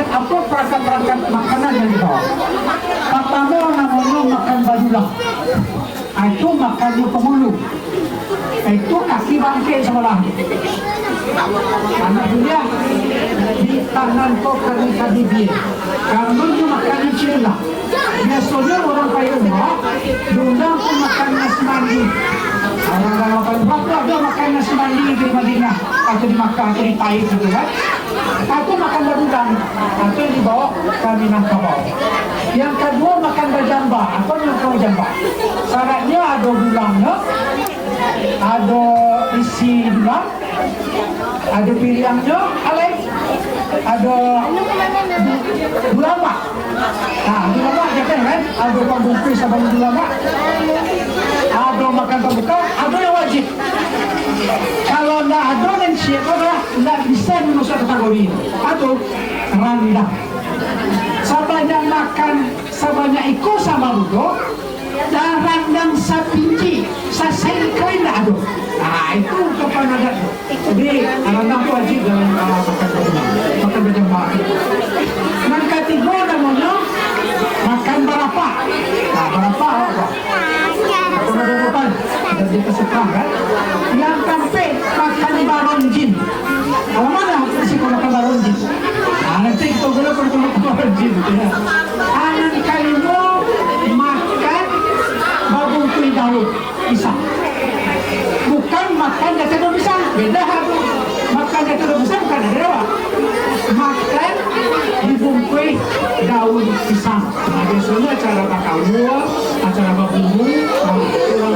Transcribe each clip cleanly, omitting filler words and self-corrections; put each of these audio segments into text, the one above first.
ada apa perangkat-perangkat makanan yang dibawa. Pertama namanya makan badulah. Itu makan di pemulu. Itu kaki bangkai sebelah. Anak dia di tangan kau kami dia. Karena dia makan cila. Biasanya orang kaya rumah diundang tu makan nasi mandi. Orang-orang makan berapa dia makan nasi mandi di Madinah atau di Makkah atau di Taif gitu kan. Atau makan badulang atau dibawa ke Minangkabau. Yang kedua makan bajamba atau nyangkau jamba. Syaratnya ada dulangnya, ada isi dulang, ada pilihannya, ada dulama. Nah, dulama kita kan, ada pembungkus sama dulama, ada makan pembuka, ada yang wajib. Kalau tidak ada dan siapa tidak bisa masuk kategori ini. Atau rendah. Sebanyak makan, sebanyak ikut sama duduk, dan rendang sapinci, sasai kain tidak ada. Nah, itu kepada ada. Jadi, rendang wajib dalam makan berjamaah. Dan ketiga namanya makan berapa? Nah, berapa apa? Atau berapa? Jadi kesukaan kan? Yang keempat makan baronjin. Kalau mana risiko makan baronjin? Nah, nanti kita boleh pertama baronjin. Anak kalimu makan babung kuih daun pisang. Bukan makan jatuh daun pisang. Beda makan jatuh daun pisang bukan ada apa? Makan dibungkui daun pisang. Nah, biasanya acara bakawul, acara babungu, pulang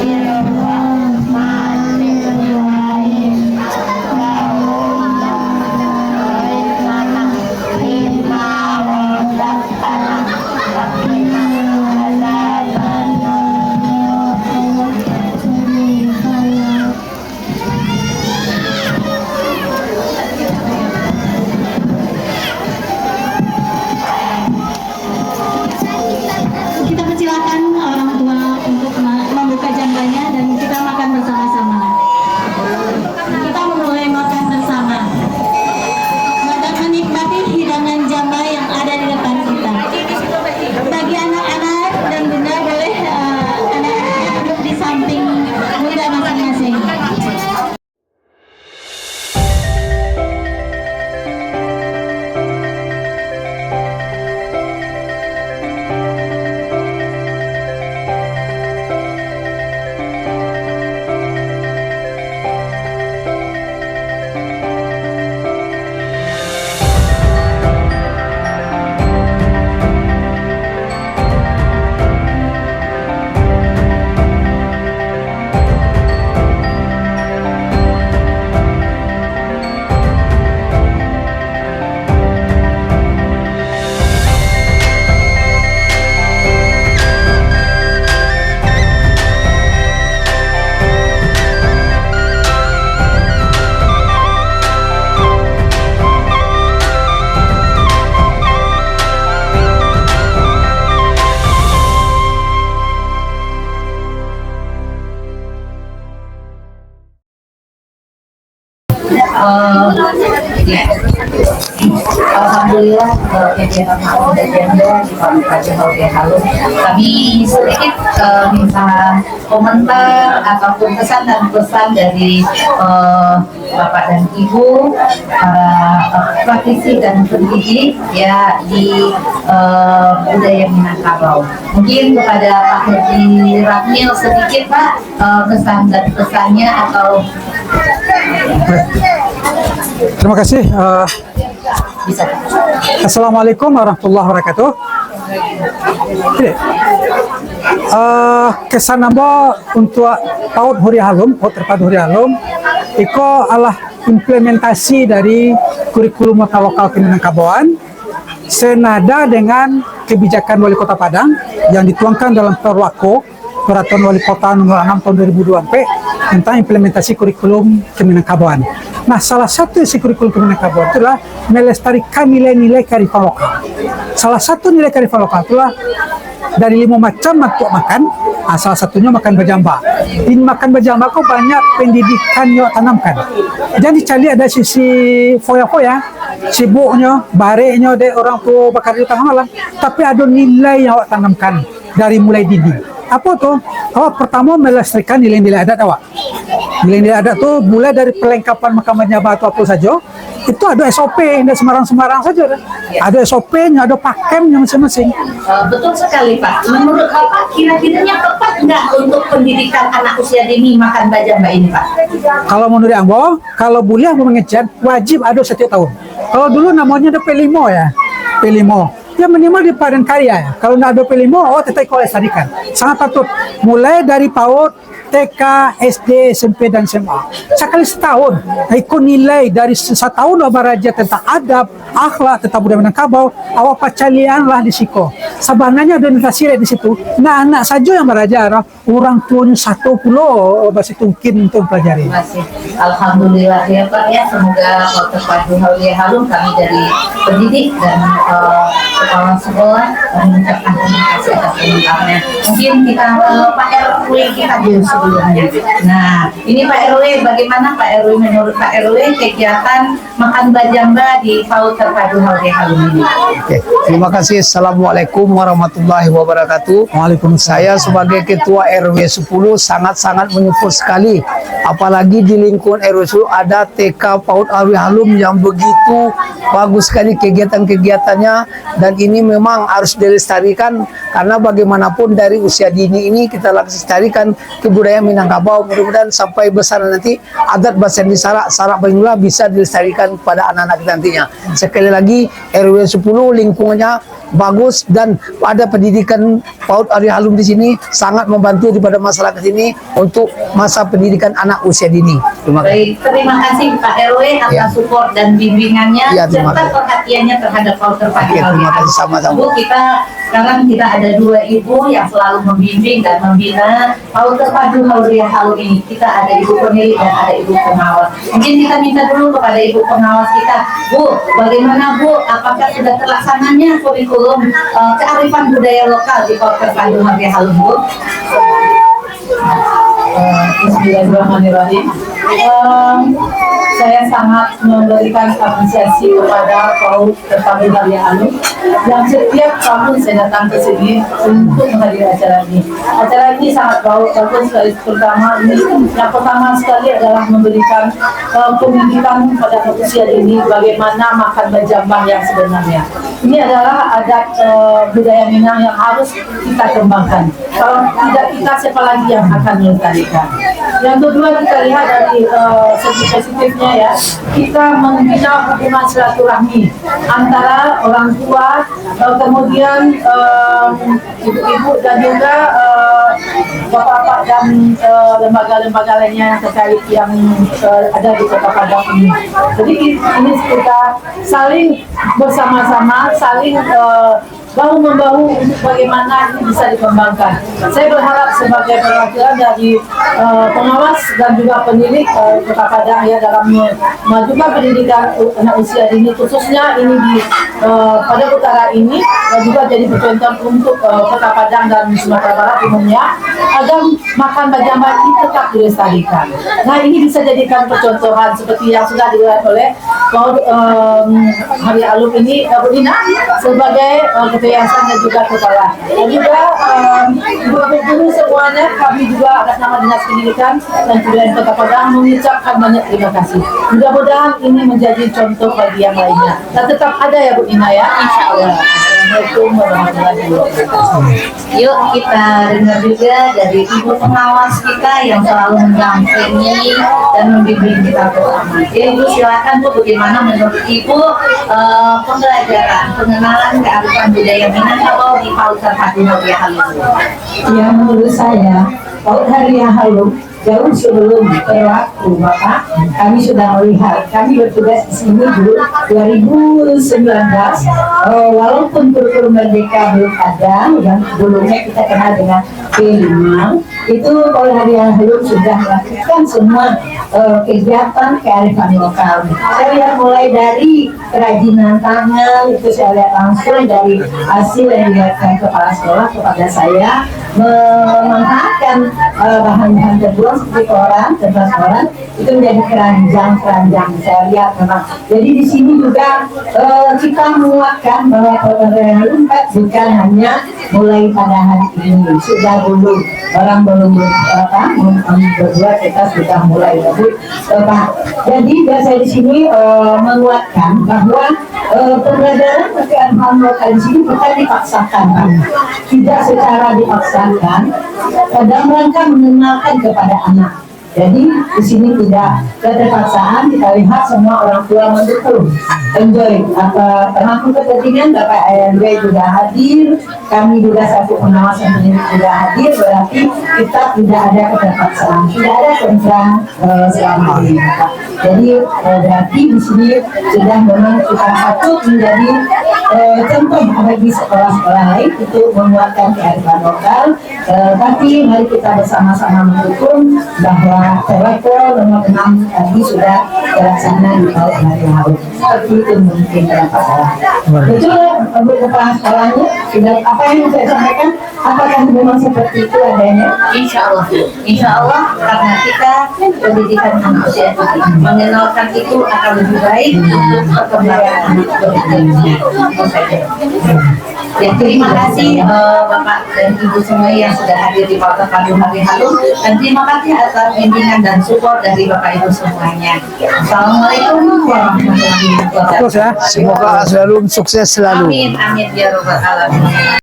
Bismillahirrahmanirrahim. Alhamdulillah kegiatan Makan Bajamba di Kabupaten Halus. Kami sedikit minta komentar ataupun kesan dan pesan dari Bapak dan Ibu para praktisi dan pendidik ya di budaya Minangkabau. Mungkin kepada Pak Haji Rapnil sedikit Pak kesan dan pesannya atau terima kasih. bisa. Assalamualaikum warahmatullahi wabarakatuh. Kesan namba untuk PAUD Huri Halum, PAUD terpadu Huri Halum, itu adalah implementasi dari kurikulum mata lokal Minangkabauan senada dengan kebijakan Wali Kota Padang yang dituangkan dalam Peraturan Wali Kota Nomor 6 Tahun 2002 tentang implementasi kurikulum Minangkabauan. Nah, salah satu isi kurikulum Minangkabauan itulah melestarikan nilai-nilai kearifan lokal. Salah satu nilai kearifan lokal itulah dari 5 macam bentuk makan. Nah, salah satunya makan bajamba. Di makan bajamba kok banyak pendidikan yang tanamkan. Jadi cari ada sisi foya-foya, sibuknya, bareknya dari orang tua bakar di tengah malam, tapi ada nilai yang awak tanamkan dari mulai dini. Apa tuh? Awak pertama melestarikan nilai-nilai adat awak. Nilai-nilai adat tuh mulai dari perlengkapan makan bajamba atau apa saja. Itu ada SOP, tidak sembarang-sembarang saja. Ada SOP-nya, ada pakemnya masing-masing. Betul sekali Pak. Menurut Bapak kira-kiranya tepat nggak untuk pendidikan anak usia dini makan bajamba ini Pak? Kalau menurut Ambo, kalau boleh aku mengejar, wajib ada setiap tahun. Kalau dulu namanya ada P5 ya, P5. Ya minimal di padan karya ya. Kalau nggak ada P5, tetap ikut lestarikan. Sangat patut. Mulai dari PAUD, TK, SD, SMP, dan SMA. Sekali setahun, ikut nilai dari setahun baraja tentang adab, akhlak, tentang budaya Minangkabau, awak pacalian lah di siko. Sebenarnya ada nilai di situ. Nah, anak saja yang belajar, orang tuanya satu pulau masih mungkin untuk pelajari. Alhamdulillah ya Pak ya. Semoga terpadu Halum kami dari pendidik dan kepala sekolah mengucapkan terima kasih atas komentarnya. Mungkin kita Pak RW kita dulu sebelumnya. Nah, ini Pak RW, bagaimana Pak RW menurut Pak RW kegiatan makan bajamba di PAUD terpadu Halum ini? Oke, terima kasih. Assalamualaikum warahmatullahi wabarakatuh. Waalaikumsalam. Saya sebagai Ketua RW 10 sangat-sangat menyukur sekali. Apalagi di lingkungan RW 10 ada TK PAUD RW Halum yang begitu bagus sekali kegiatan-kegiatannya, dan ini memang harus dilestarikan karena bagaimanapun dari usia dini ini kita lestarikan kebudayaan Minangkabau. Mudah-mudahan sampai besar nanti adat bahasa di Sarak Banyula bisa dilestarikan pada anak-anak kita nantinya. Sekali lagi RW 10 lingkungannya bagus dan ada pendidikan PAUD RW Halum di sini sangat membantu daripada masyarakat ini untuk masa pendidikan anak usia dini. Terima kasih Pak RW atas support dan bimbingannya serta kasih. perhatiannya terhadap PAUD terpadu Halum. Terima kasih sama-sama. Bu, sekarang kita ada 2 ibu yang selalu membimbing dan membina PAUD terpadu Halum ini. Kita ada ibu pemilik dan ada ibu pengawas. Mungkin kita minta dulu kepada ibu pengawas kita, Bu, bagaimana Bu? Apakah sudah terlaksananya kurikulum kearifan budaya lokal di PAUD terpadu Halum, Bu? Bismillahirrahmanirrahim. Saya sangat memberikan apresiasi kepada PAUD terpadu Halum yang setiap tahun saya datang ke sini untuk menghadiri acara ini. Acara ini sangat bagus, terutama ini yang pertama sekali adalah memberikan pendidikan pada usia dini bagaimana makan bajamba yang sebenarnya. Ini adalah adat budaya Minang yang harus kita kembangkan. Kalau tidak kita, siapa lagi yang akan melestarikan? Yang kedua, kita lihat dari segi positifnya ya, kita membina hubungan silaturahmi antara orang tua, kemudian ibu-ibu dan juga bapak-bapak dan lembaga-lembaga lainnya yang terkait yang ada di Kota Padang ini. Jadi ini kita saling bersama-sama, saling bahu membahu untuk bagaimana ini bisa dikembangkan. Saya berharap sebagai perwakilan dari pengawas dan juga penilik Kota Padang ya dalam memajukan pendidikan anak usia dini khususnya ini di pada utara ini juga jadi percontohan untuk Kota Padang dan Sumatera Barat umumnya agar makan bajamban ini tetap dilestarikan. Nah ini bisa jadikan percontohan seperti yang sudah dilakukan oleh Hari Alum ini Bu Dina sebagai ketua yayasan dan juga kepala. Dan juga guru semuanya kami juga atas nama Dinas Pendidikan dan Kebudayaan Kota Padang mengucapkan banyak terima kasih. Mudah-mudahan ini menjadi contoh bagi yang lainnya. Dan tetap ada ya Bu Dina ya. Insya Allah. Assalamualaikum warahmatullahi wabarakatuh. Yuk kita dengar juga dari ibu pengawas kita yang selalu mendampingi dan membimbing kita bersama. Ibu silakan Bu, bagaimana menurut Ibu pembelajaran pengenalan kearifan budaya Minangkabau di PAUD Terpadu Hariah Halum? Ya menurut saya PAUD Hariah Halum jauh sebelum berlaku Bapak, kami sudah melihat, kami bertugas di sini dulu 2019, walaupun kurikulum merdeka belum ada, yang sebelumnya kita kenal dengan P5, itu PAUD Hariah Halum sudah melakukan semua kegiatan kearifan lokal. Saya lihat mulai dari kerajinan tangan, itu saya lihat langsung dari hasil yang dilihatkan kepala sekolah kepada saya, memanfaatkan bahan-bahan terbuang seperti koran, kertas koran itu menjadi keranjang-keranjang. Saya lihat memang. Jadi di sini juga kita menguatkan bahwa PAUD Hariah Halum bukan hanya mulai pada hari ini, sudah dulu orang belum berbuat kita sudah mulai. Jadi saya di sini menguatkan bahwa pembelajaran kearifan lokal di sini bukan dipaksakan, tidak secara dipaksakan, dalam rangka mengenalkan kepada anak. Jadi di sini tidak keterpaksaan, kita lihat semua orang tua mendukung, enjoy. Termasuk kepentingan Bapak RW juga hadir, kami juga satu pengawas yang juga hadir, berarti kita tidak ada keterpaksaan, tidak ada kontra selama ini. Jadi berarti di sini sudah memang kita patut menjadi contoh bagi sekolah-sekolah lain untuk menguatkan kearifan lokal. Tapi mari kita bersama-sama mendukung bahwa Terlevel nomor 6 tadi sudah terlaksana di PAUD Hariah Halum. Seperti itu mungkin dapat saya. Betul untuk kepala sekolahnya sudah apa yang saya sampaikan, apakah memang seperti itu adanya? Insya Allah karena kita pendidikan manusia mengenalkan itu akan lebih baik untuk perkembangan anak berikutnya. Ya, terima kasih Bapak dan Ibu semua yang sudah hadir di PAUD Terpadu Hariah Halum, dan terima kasih atas bimbingan dan support dari Bapak Ibu semuanya. Assalamualaikum warahmatullahi wabarakatuh. Terus ya. Semoga Halum sukses selalu. Amin, amin ya robbal alamin.